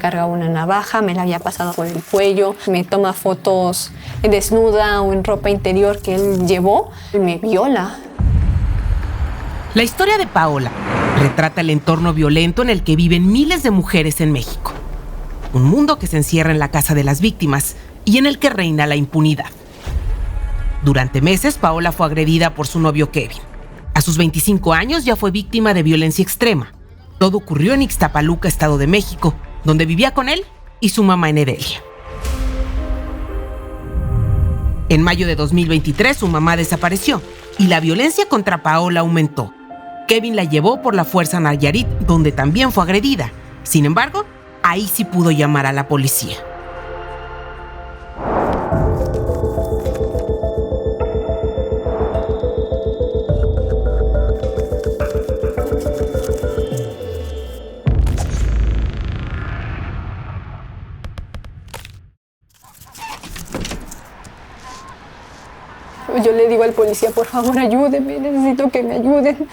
cargaba una navaja, me la había pasado por el cuello, me toma fotos desnuda o en ropa interior que él llevó y me viola. La historia de Paola retrata el entorno violento en el que viven miles de mujeres en México. Un mundo que se encierra en la casa de las víctimas y en el que reina la impunidad. Durante meses, Paola fue agredida por su novio Kevin. A sus 25 años ya fue víctima de violencia extrema. Todo ocurrió en Ixtapaluca, Estado de México, donde vivía con él y su mamá en Heredia. En mayo de 2023, su mamá desapareció y la violencia contra Paola aumentó. Kevin la llevó por la fuerza a Nayarit, donde también fue agredida. Sin embargo, ahí sí pudo llamar a la policía. Yo le digo al policía, por favor, ayúdeme, necesito que me ayuden.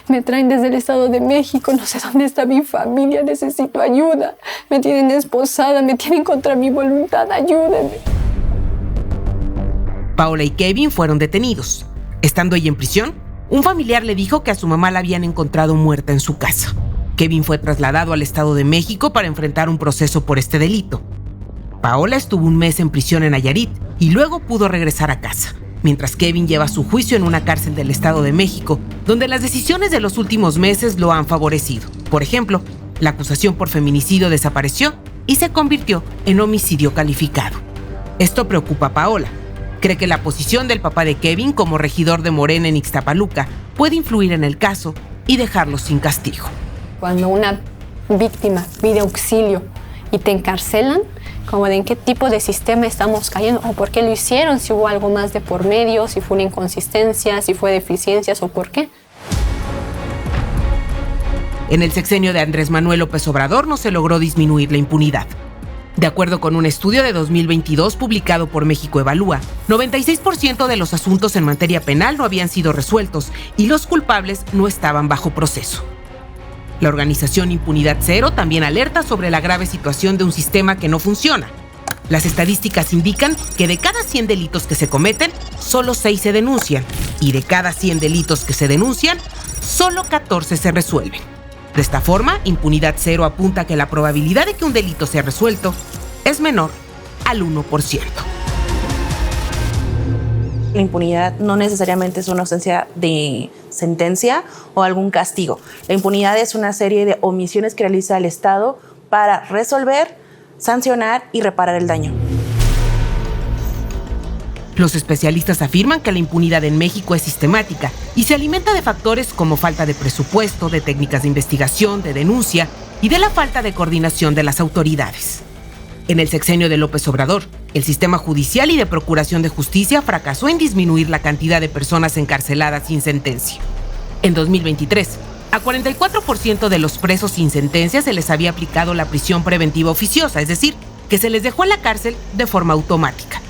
Me traen desde el Estado de México, no sé dónde está mi familia, necesito ayuda. Me tienen esposada, me tienen contra mi voluntad, ayúdenme. Paola y Kevin fueron detenidos. Estando ella en prisión, un familiar le dijo que a su mamá la habían encontrado muerta en su casa. Kevin fue trasladado al Estado de México para enfrentar un proceso por este delito. Paola estuvo un mes en prisión en Nayarit y luego pudo regresar a casa, mientras Kevin lleva su juicio en una cárcel del Estado de México, donde las decisiones de los últimos meses lo han favorecido. Por ejemplo, la acusación por feminicidio desapareció y se convirtió en homicidio calificado. Esto preocupa a Paola. Cree que la posición del papá de Kevin como regidor de Morena en Ixtapaluca puede influir en el caso y dejarlo sin castigo. Cuando una víctima pide auxilio y te encarcelan, como de en qué tipo de sistema estamos cayendo o por qué lo hicieron, si hubo algo más de por medio, si fue una inconsistencia, si fue deficiencias o por qué. En el sexenio de Andrés Manuel López Obrador no se logró disminuir la impunidad. De acuerdo con un estudio de 2022 publicado por México Evalúa, 96% de los asuntos en materia penal no habían sido resueltos y los culpables no estaban bajo proceso. La organización Impunidad Cero también alerta sobre la grave situación de un sistema que no funciona. Las estadísticas indican que de cada 100 delitos que se cometen, solo 6 se denuncian, y de cada 100 delitos que se denuncian, solo 14 se resuelven. De esta forma, Impunidad Cero apunta que la probabilidad de que un delito sea resuelto es menor al 1%. La impunidad no necesariamente es una ausencia de sentencia o algún castigo. La impunidad es una serie de omisiones que realiza el Estado para resolver, sancionar y reparar el daño. Los especialistas afirman que la impunidad en México es sistemática y se alimenta de factores como falta de presupuesto, de técnicas de investigación, de denuncia y de la falta de coordinación de las autoridades. En el sexenio de López Obrador, el sistema judicial y de procuración de justicia fracasó en disminuir la cantidad de personas encarceladas sin sentencia. En 2023, a 44% de los presos sin sentencia se les había aplicado la prisión preventiva oficiosa, es decir, que se les dejó en la cárcel de forma automática.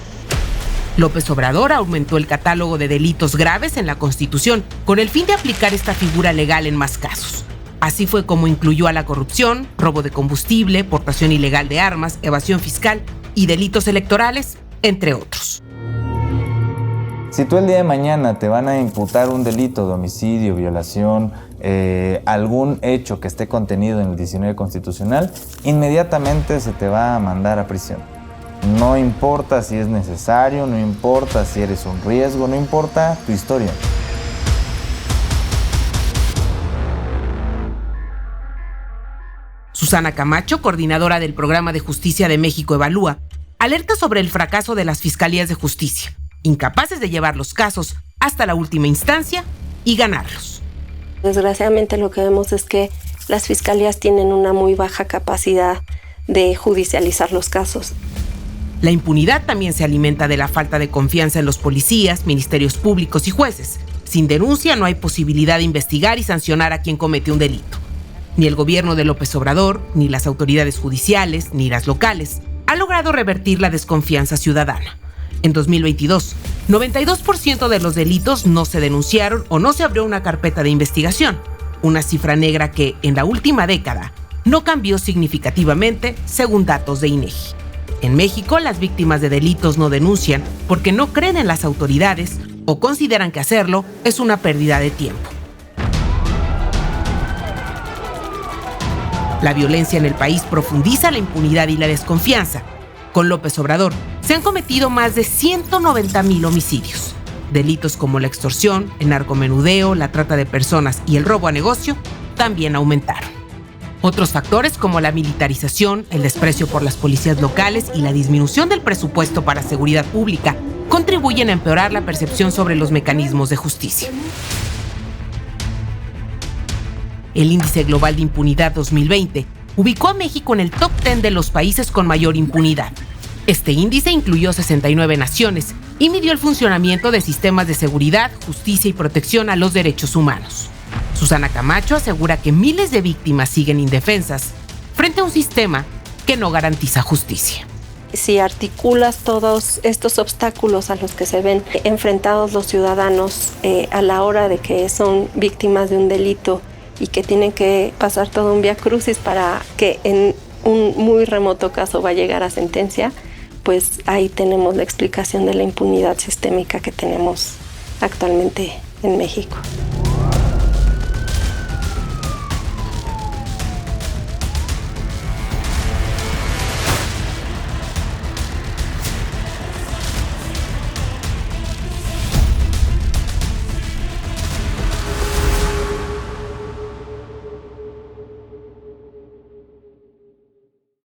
López Obrador aumentó el catálogo de delitos graves en la Constitución con el fin de aplicar esta figura legal en más casos. Así fue como incluyó a la corrupción, robo de combustible, portación ilegal de armas, evasión fiscal y delitos electorales, entre otros. Si tú el día de mañana te van a imputar un delito de homicidio, violación, algún hecho que esté contenido en el 19 constitucional, inmediatamente se te va a mandar a prisión. No importa si es necesario, no importa si eres un riesgo, no importa tu historia. Susana Camacho, coordinadora del Programa de Justicia de México Evalúa, alerta sobre el fracaso de las fiscalías de justicia, incapaces de llevar los casos hasta la última instancia y ganarlos. Desgraciadamente lo que vemos es que las fiscalías tienen una muy baja capacidad de judicializar los casos. La impunidad también se alimenta de la falta de confianza en los policías, ministerios públicos y jueces. Sin denuncia no hay posibilidad de investigar y sancionar a quien comete un delito. Ni el gobierno de López Obrador, ni las autoridades judiciales, ni las locales ha logrado revertir la desconfianza ciudadana. En 2022, 92% de los delitos no se denunciaron o no se abrió una carpeta de investigación, una cifra negra que, en la última década, no cambió significativamente según datos de INEGI. En México, las víctimas de delitos no denuncian porque no creen en las autoridades o consideran que hacerlo es una pérdida de tiempo. La violencia en el país profundiza la impunidad y la desconfianza. Con López Obrador se han cometido más de 190,000 homicidios. Delitos como la extorsión, el narcomenudeo, la trata de personas y el robo a negocio también aumentaron. Otros factores como la militarización, el desprecio por las policías locales y la disminución del presupuesto para seguridad pública contribuyen a empeorar la percepción sobre los mecanismos de justicia. El Índice Global de Impunidad 2020 ubicó a México en el top 10 de los países con mayor impunidad. Este índice incluyó 69 naciones y midió el funcionamiento de sistemas de seguridad, justicia y protección a los derechos humanos. Susana Camacho asegura que miles de víctimas siguen indefensas frente a un sistema que no garantiza justicia. Si articulas todos estos obstáculos a los que se ven enfrentados los ciudadanos a la hora de que son víctimas de un delito y que tienen que pasar todo un viacrucis para que en un muy remoto caso va a llegar a sentencia, pues ahí tenemos la explicación de la impunidad sistémica que tenemos actualmente en México.